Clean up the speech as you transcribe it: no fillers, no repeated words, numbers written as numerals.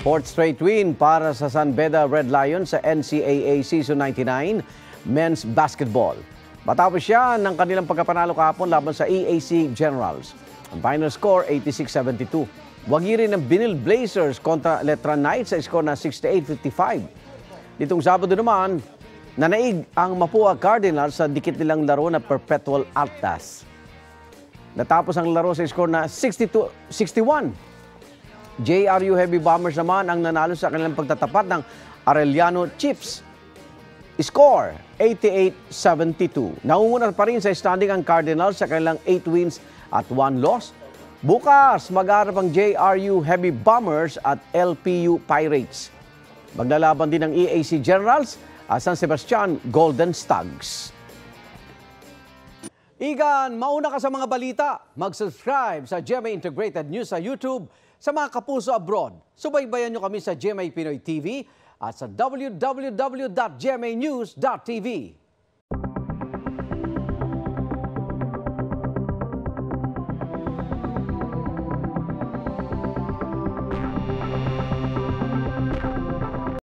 Fourth straight win para sa San Beda Red Lions sa NCAA Season 99 Men's Basketball. Matapos siya ng kanilang pagkapanalo kahapon laban sa EAC Generals. Ang final score, 86-72. Wagi rin ng Binil Blazers kontra Letran Knights sa score na 68-55. Nitong Sabado naman, nanaig ang Mapua Cardinals sa dikit nilang laro na Perpetual Altas. Natapos ang laro sa score na 62-61. JRU Heavy Bombers naman ang nanalo sa kanilang pagtatapat ng Arellano Chiefs. Score, 88-72. Nangunguna pa rin sa standing ang Cardinals sa kanilang 8 wins at 1 loss. Bukas, mag-aarap ang JRU Heavy Bombers at LPU Pirates. Maglalaban din ng EAC Generals at San Sebastian Golden Stags. Igan, mauna ka sa mga balita. Mag-subscribe sa GMA Integrated News sa YouTube. Sa mga kapuso abroad, subaybayan nyo kami sa GMA Pinoy TV at sa www.gmanews.tv.